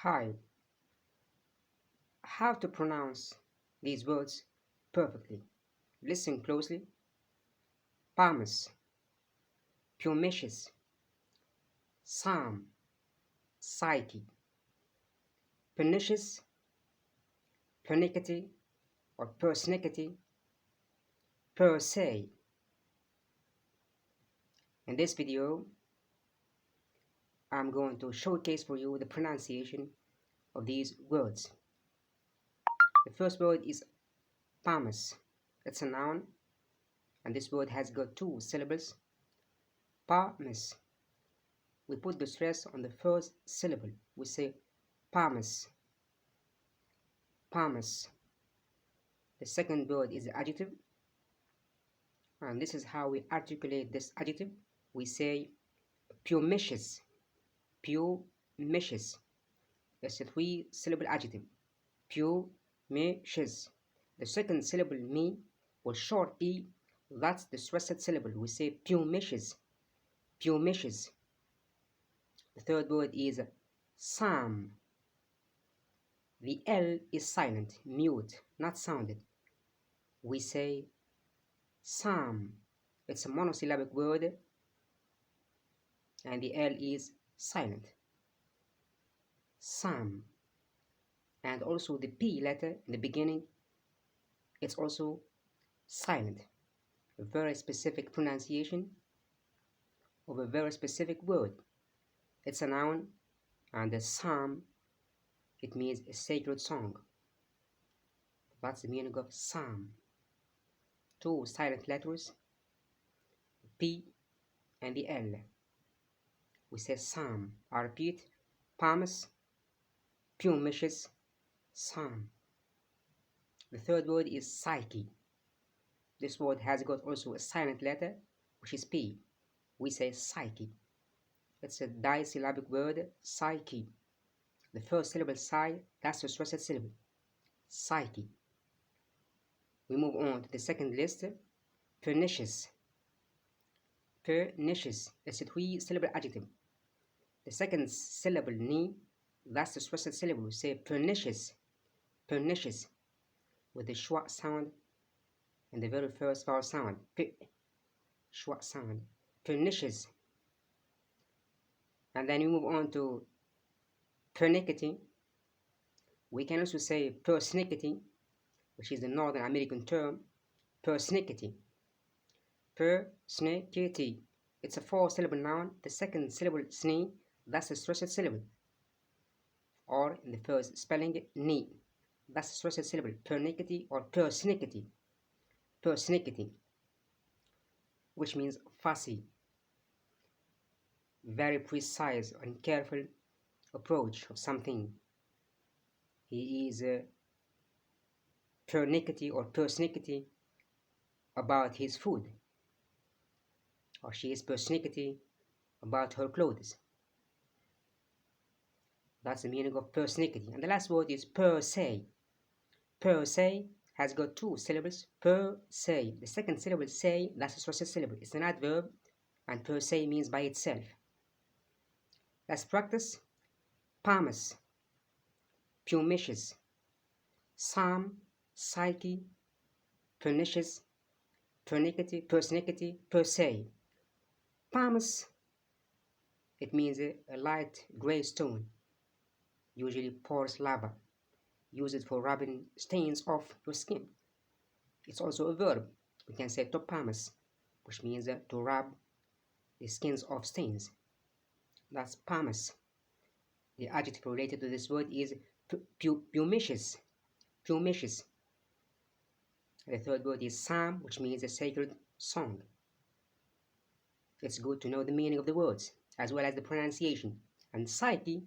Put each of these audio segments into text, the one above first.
Hi, how to pronounce these words perfectly. Listen closely. Palmas, pumishes, psalm, psyche, pernicious, pernickety or persnickety, per se. In this video, I'm going to showcase for you the pronunciation of these words. The first word is palmas. It's a noun, and this word has got two syllables. Palmas. We put the stress on the first syllable. We say palmas, palmas. The second word is the adjective, and this is how we articulate this adjective. We say pumishes, pumishes. It's a three-syllable adjective. Pumishes. The second syllable me or short e, that's the stressed syllable. We say pumishes, pumishes. The third word is psalm. The L is silent, mute, not sounded. We say psalm. It's a monosyllabic word and the L is silent. Psalm. And also the P letter in the beginning, it's also silent. A very specific pronunciation of a very specific word. It's a noun, and the psalm, it means a sacred song. That's the meaning of psalm. Two silent letters, P and the L. We say psalm. I repeat, palmas, pumishes, psalm. The third word is psyche. This word has got also a silent letter, which is P. We say psyche. It's a disyllabic word, psyche. The first syllable psi, that's the stressed syllable. Psyche. We move on to the second list, pernicious. Pernicious. It's a three-syllable adjective. The second syllable ni, that's the stressed syllable. We say pernicious. Pernicious. With the schwa sound and the very first vowel sound. P. Schwa sound. Pernicious. And then we move on to pernickety. We can also say persnickety, which is the Northern American term, persnickety. Persnickety. It's a four-syllable noun. The second syllable, sni, that's the stressed syllable. Or in the first spelling, ni, that's the stressed syllable. Pernickety or persnickety. Persnickety, which means fussy, very precise and careful approach of something. He is pernickety or persnickety about his food, or she is persnickety about her clothes. That's the meaning of persnickety. And the last word is per se. Per se has got two syllables. Per se. The second syllable, say, that's a stressed syllable. It's an adverb, and per se means by itself. Let's practice. Palmas, pumishes, psalm, psyche, pernicious, pernickety, persnickety, per se. Palmas, it means a light gray stone, usually porous lava. Use it for rubbing stains off your skin. It's also a verb. We can say topamas, which means to rub the skins off stains. That's palmas. The adjective related to this word is pumishes. Pumishes. The third word is psalm, which means a sacred song. It's good to know the meaning of the words, as well as the pronunciation. And psyche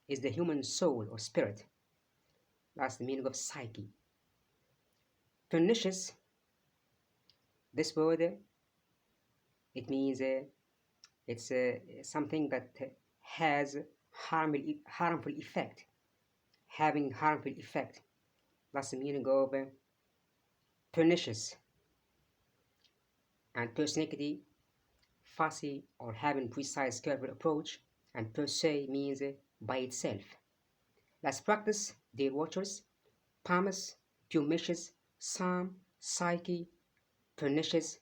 is the human soul or spirit. That's the meaning of psyche. Pernicious, this word, it means it's something that has harmful effect, having harmful effect. That's the meaning of pernicious. And persnickety, fussy or having precise careful approach. And per se means by itself. Let's practice, dear watchers. Pamas, pumishes, psalm, psyche, pernicious,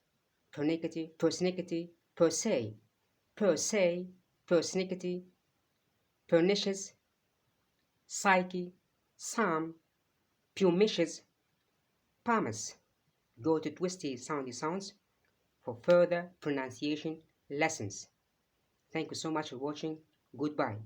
persnickety, per se, persnickety, pernicious, psyche, psalm, pumishes, pamas. Go to Twisty Soundy Sounds for further pronunciation lessons. Thank you so much for watching. Goodbye.